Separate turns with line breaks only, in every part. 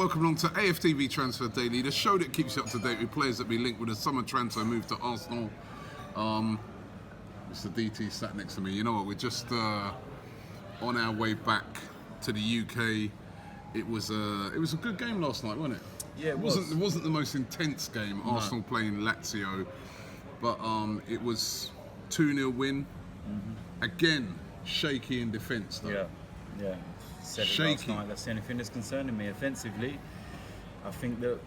welcome along to AFTV Transfer Daily, the show that keeps you up to date with players that be linked with a summer transfer move to Arsenal. Mr. DT sat next to me. You know what? We're just on our way back to the UK. It was a good game last night, wasn't it?
Yeah,
it wasn't the most intense game. No. Arsenal playing Lazio, but it was 2-0 win. Mm-hmm. Again, shaky in defence though.
Yeah. Said it last night. That's the only thing that's concerning me. Offensively, I think that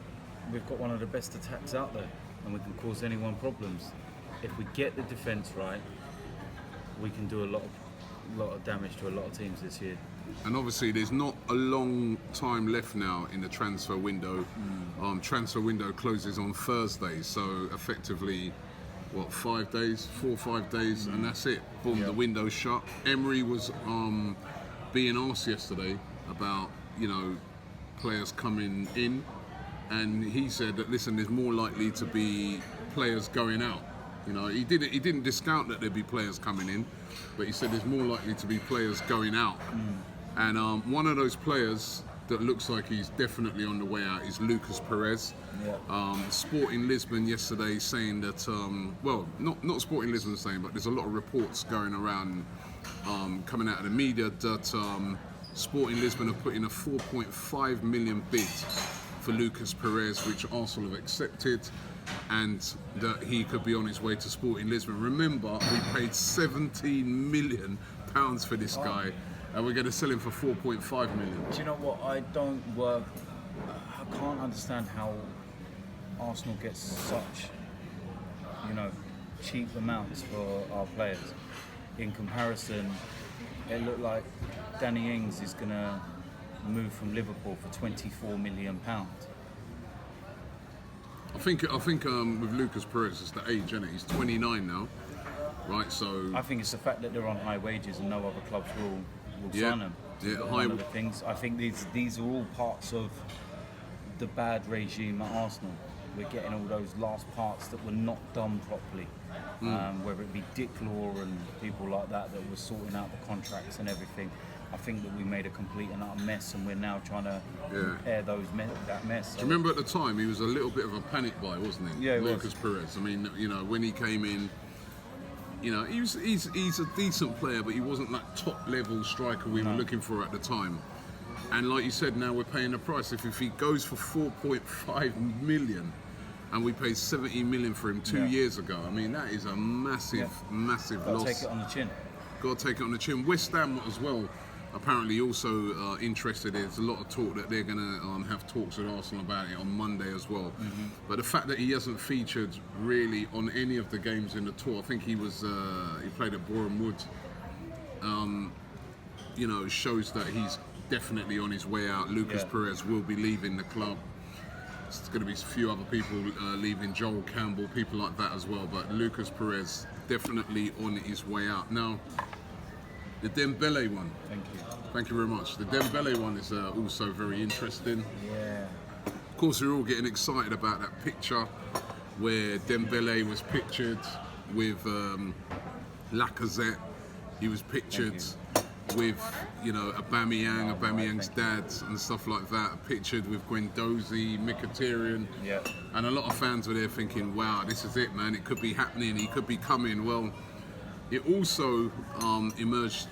we've got one of the best attacks out there, and we can cause anyone problems. If we get the defence right, we can do a lot of damage to a lot of teams this year.
And obviously, there's not a long time left now in the transfer window. Transfer window closes on Thursday, so effectively, 5 days, 4 or 5 days, and that's it. Boom, the window's shut. Emery was being asked yesterday about, players coming in, and he said that, listen, there's more likely to be players going out. He didn't discount that there'd be players coming in, but he said there's more likely to be players going out. And one of those players that looks like he's definitely on the way out is Lucas Perez. Sporting Lisbon yesterday saying that, not Sporting Lisbon saying, but there's a lot of reports going around coming out of the media that Sporting Lisbon have put in a 4.5 million bid for Lucas Perez, which Arsenal have accepted, and that he could be on his way to Sporting Lisbon. Remember, we paid £17 million for this guy, and we're going to sell him for 4.5 million.
Do you know what? I can't understand how Arsenal gets such, cheap amounts for our players. In comparison, it looked like Danny Ings is going to move from Liverpool for £24 million.
I think with Lucas Perez, it's the age, isn't it? He's 29 now, right? So
I think it's the fact that they're on high wages and no other clubs will sign them. One of the things. I think these are all parts of the bad regime at Arsenal. We're getting all those last parts that were not done properly. Whether it be Dick Law and people like that were sorting out the contracts and everything. I think that we made a complete and utter mess, and we're now trying to repair that mess.
Do you remember at the time he was a little bit of a panic buy, wasn't he?
Yeah,
Lucas Perez. I mean, when he came in, he's a decent player, but he wasn't that top level striker we were looking for at the time. And like you said, now we're paying the price. If he goes for 4.5 million, and we paid 70 million for him 2 years ago, I mean, that is a massive loss.
Got to take it on the chin.
Got to take it on the chin. West Ham as well, apparently also interested. There's a lot of talk that they're going to have talks with Arsenal about it on Monday as well. But the fact that he hasn't featured really on any of the games in the tour, I think he played at Boreham Wood, shows that he's definitely on his way out. Lucas Perez will be leaving the club. There's going to be a few other people leaving, Joel Campbell, people like that as well. But Lucas Perez definitely on his way out. Now, the Dembele one. Thank you very much. The Dembele one is also very interesting.
Yeah.
Of course, we're all getting excited about that picture where Dembele was pictured with Lacazette. He was pictured with, Aubameyang's dad and stuff like that, pictured with Guendouzi, Mkhitaryan, and a lot of fans were there thinking, wow, this is it, man, it could be happening, he could be coming. Well, it also emerged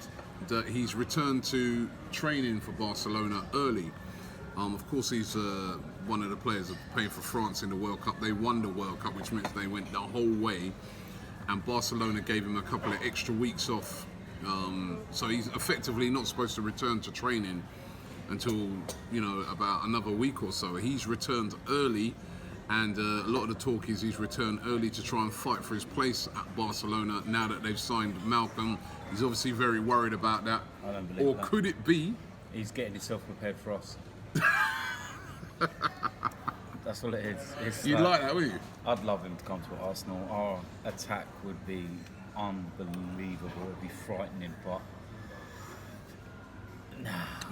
that he's returned to training for Barcelona early. Of course, he's one of the players that played for France in the World Cup. They won the World Cup, which means they went the whole way, and Barcelona gave him a couple of extra weeks off. So he's effectively not supposed to return to training until, about another week or so. He's returned early, and a lot of the talk is he's returned early to try and fight for his place at Barcelona now that they've signed Malcolm. He's obviously very worried about that.
I don't believe that.
Or could it be?
He's getting himself prepared for us. That's all it is.
You'd like that, wouldn't you?
I'd love him to come to Arsenal. Our attack would be unbelievable. It'd be frightening, but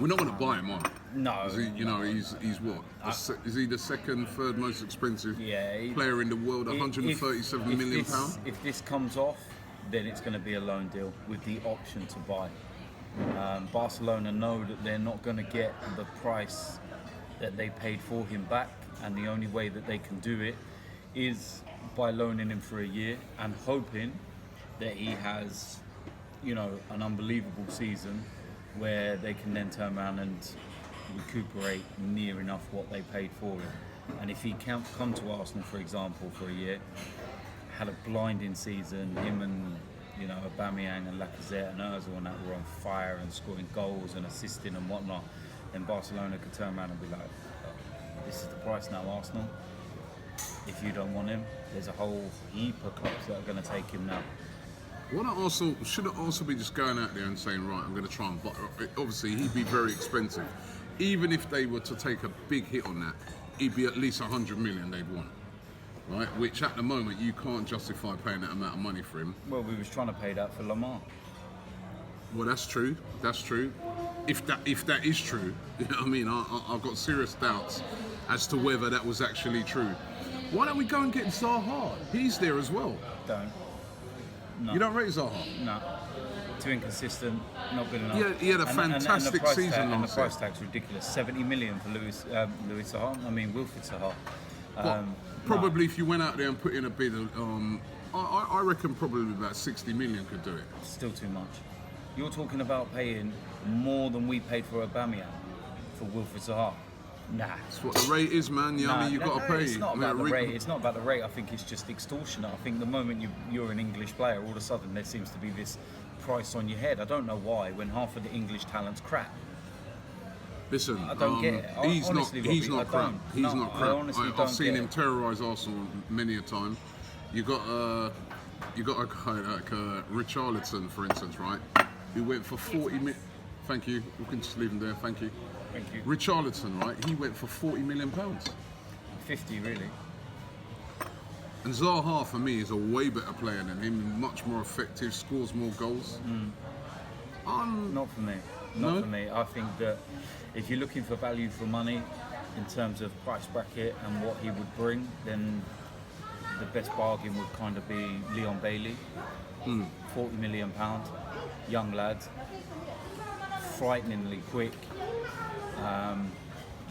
we're not going to buy him on.
No.
He's what? Is he the second, third most expensive player in the world? £137 million.
If this comes off, then it's going to be a loan deal with the option to buy. Barcelona know that they're not going to get the price that they paid for him back, and the only way that they can do it is by loaning him for a year and hoping that he has, you know, an unbelievable season where they can then turn around and recuperate near enough what they paid for him. And if he can't come to Arsenal, for example, for a year, had a blinding season, him and, you know, Aubameyang and Lacazette and Ozil and that were on fire and scoring goals and assisting and whatnot, then Barcelona could turn around and be like, this is the price now, Arsenal. If you don't want him, there's a whole heap of clubs that are going to take him now.
Shouldn't Arsenal be just going out there and saying, right, I'm going to try and buy. Obviously, he'd be very expensive. Even if they were to take a big hit on that, he'd be at least 100 million they'd want. Right, which at the moment you can't justify paying that amount of money for him.
Well, we was trying to pay that for Lamar.
Well, that's true. That's true. If that is true, you know what I mean. I've got serious doubts as to whether that was actually true. Why don't we go and get Zaha? He's there as well.
Don't. No.
You don't rate Zaha?
No. Too inconsistent. Not good enough.
Yeah, he had a fantastic season last year.
And the price tag's ridiculous. 70 million for Louis Zaha. I mean, Wilfried Zaha.
Probably if you went out there and put in a bid, I reckon probably about 60 million could do it.
Still too much. You're talking about paying more than we paid for Aubameyang for Wilfried Zaha. Nah.
That's what the rate is, man. You know, I mean, you've got to pay.
It's not about the rate. It's not about the rate. I think it's just extortionate. I think the moment you're an English player, all of a sudden there seems to be this price on your head. I don't know why, when half of the English talent's crap.
Listen,
I don't get it.
He's not crap. He's not crap. I've seen him
it.
terrorise Arsenal many a time. You got a guy like Richarlison, for instance, right? Who went for 40 million. Thank you. We can just leave him there. Thank you.
Thank you.
Richarlison, right? He went for 40 million pounds.
50, really.
And Zaha, for me, is a way better player than him. Much more effective. Scores more goals.
Not for me. Not for me. I think that if you're looking for value for money in terms of price bracket and what he would bring, then the best bargain would kind of be Leon Bailey. £40 million, young lad, frighteningly quick.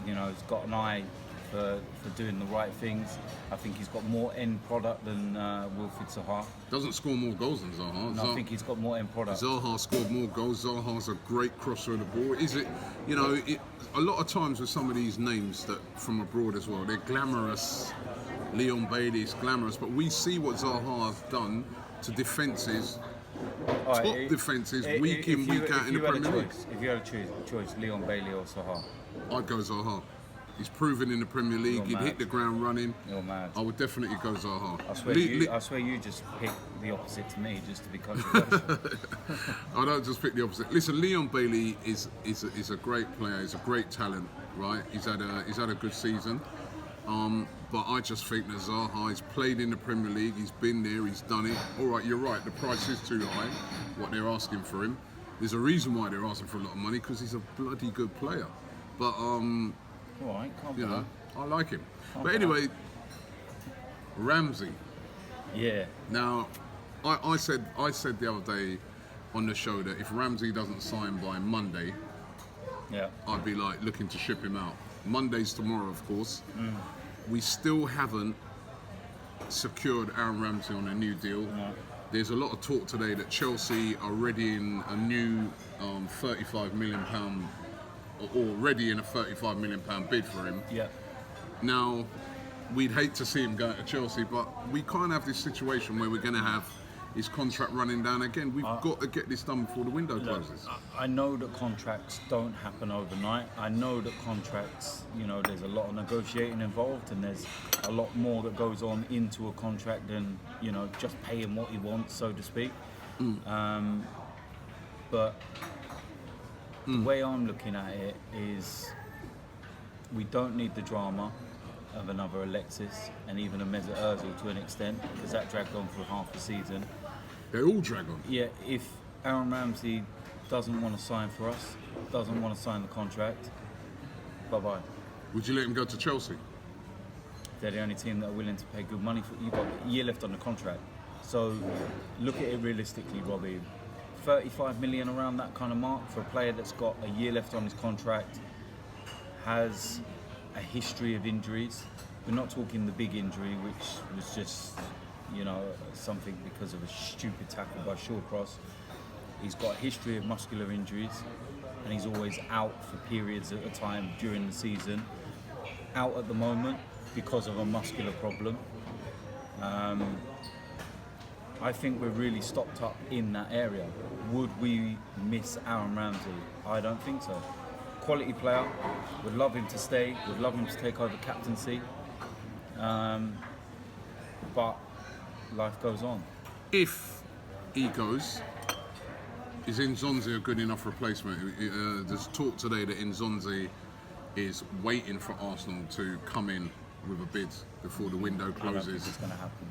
You know, he's got an eye for doing the right things. I think he's got more end product than Wilfried Zaha.
Doesn't score more goals than Zaha.
No, I think he's got more end product.
Zaha scored more goals. Zaha's a great crosser of the ball. Is it? You know, a lot of times with some of these names that from abroad as well, they're glamorous. Leon Bailey's glamorous, but we see what Zaha has done to defences. Top defences, week in, week out in the Premier League.
If you had a choice, Leon Bailey or Zaha?
I'd go Zaha. He's proven in the Premier League. He'd hit the ground running.
You're mad.
I would definitely go Zaha.
I swear you just picked the opposite to me just to be controversial.
I don't just pick the opposite. Listen, Leon Bailey is a great player. He's a great talent, right? He's had a good season. But I just think that Zaha, he's played in the Premier League, he's been there, he's done it. All right, you're right, the price is too high, what they're asking for him. There's a reason why they're asking for a lot of money, because he's a bloody good player. But,
all right,
you know, I like him. But anyway, Ramsey.
Yeah.
Now, I said the other day on the show that if Ramsey doesn't sign by Monday, I'd be like looking to ship him out. Monday's tomorrow, of course. We still haven't secured Aaron Ramsey on a new deal.
No.
There's a lot of talk today that Chelsea are readying a new £35 million, or already in a £35 million bid for him.
Yeah.
Now, we'd hate to see him go to Chelsea, but we can't have this situation where we're going to have his contract running down again. We've got to get this done before the window closes.
I know that contracts don't happen overnight. I know that contracts, you know, there's a lot of negotiating involved, and there's a lot more that goes on into a contract than, you know, just paying what he wants, so to speak. But the way I'm looking at it is we don't need the drama of another Alexis and even a Mesut Ozil to an extent, because that dragged on for half the season.
They all drag on.
Yeah, if Aaron Ramsey doesn't want to sign for us, doesn't want to sign the contract, bye-bye.
Would you let him go to Chelsea?
They're the only team that are willing to pay good money for. You've got a year left on the contract. So look at it realistically, Robbie. 35 million around that kind of mark for a player that's got a year left on his contract, has a history of injuries. We're not talking the big injury, which was just, something because of a stupid tackle by Shawcross. He's got a history of muscular injuries, and he's always out for periods at a time during the season. Out at the moment because of a muscular problem. I think we're really stocked up in that area. Would we miss Aaron Ramsey? I don't think so. Quality player, would love him to stay, would love him to take over captaincy. But life goes on.
If he goes, is Nzonzi a good enough replacement? There's talk today that Nzonzi is waiting for Arsenal to come in with a bid before the window closes.
I don't think it's going to happen.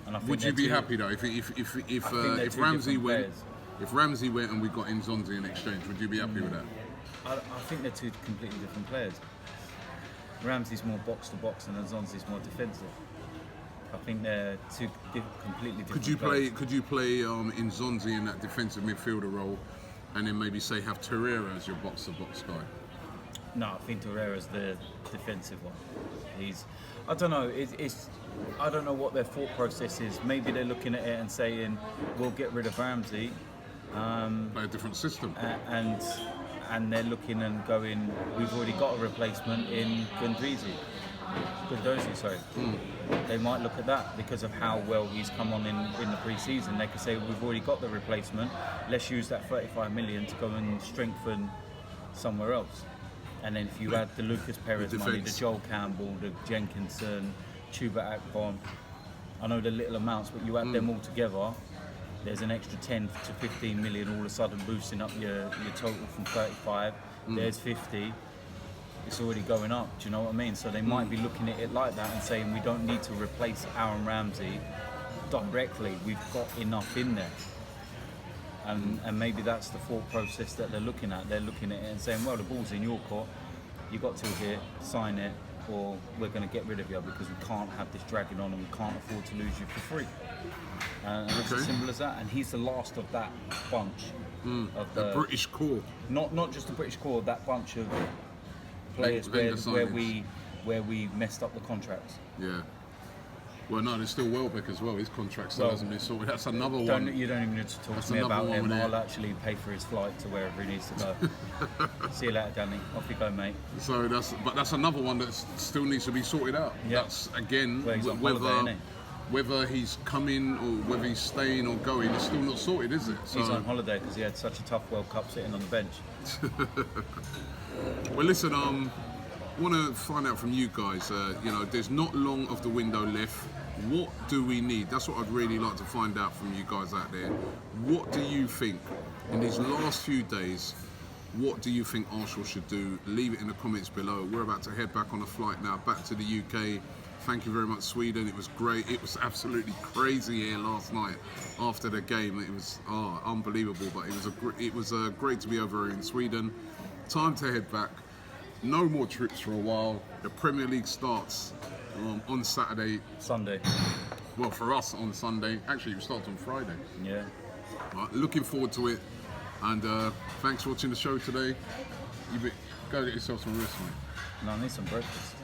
And I think
would you be happy though if Ramsey went? If Ramsey went and we got Nzonzi in exchange, would you be happy with that?
I think they're two completely different players. Ramsey's more box to box and Nzonzi's more defensive. I think they're two completely different players.
Could you play Nzonzi in that defensive midfielder role, and then maybe say have Torreira as your box to box guy?
No, I think Torreira's the defensive one. I don't know. I don't know what their thought process is. Maybe they're looking at it and saying, "We'll get rid of Ramsey."
Play a different system.
And they're looking and going, "We've already got a replacement in Guendouzi, sorry." They might look at that because of how well he's come on in the pre-season. They could say, "We've already got the replacement. Let's use that 35 million to go and strengthen somewhere else." And then if you add the Lucas Perez money, the Joel Campbell, the Jenkinson, Chuba Akpom, I know the little amounts, but you add them all together, there's an extra 10 to 15 million all of a sudden boosting up your total from 35. There's 50. It's already going up. Do you know what I mean? So they might be looking at it like that and saying we don't need to replace Aaron Ramsey directly. We've got enough in there. And maybe that's the thought process that they're looking at. They're looking at it and saying, well, the ball's in your court. You got till here, sign it, or we're going to get rid of you because we can't have this dragging on and we can't afford to lose you for free. And it's as simple as that. And he's the last of that bunch of the
British core.
Not just the British core, that bunch of players where we messed up the contracts.
Yeah. Well, no, there's still Welbeck as well. His contract still hasn't been sorted. That's another one.
You don't even need to talk to me about him. I'll actually pay for his flight to wherever he needs to go. See you later, Danny. Off you go, mate.
So that's another one that still needs to be sorted out.
Yep.
That's again
whether
he's coming or whether he's staying or going. It's still not sorted, is it? So,
he's on holiday because he had such a tough World Cup sitting on the bench.
Well, listen. I want to find out from you guys. There's not long of the window left. What do we need? That's what I'd really like to find out from you guys out there. What do you think in these last few days? What do you think Arsenal should do? Leave it in the comments below. We're about to head back on a flight now, back to the UK. Thank you very much, Sweden. It was great. It was absolutely crazy here last night after the game. It was unbelievable, but it was great to be over here in Sweden. Time to head back. No more trips for a while. The Premier League starts on Sunday. Well, for us on Sunday. Actually, it starts on Friday.
Yeah.
Looking forward to it. And thanks for watching the show today. Go get yourself some rest, mate.
No, I need some breakfast.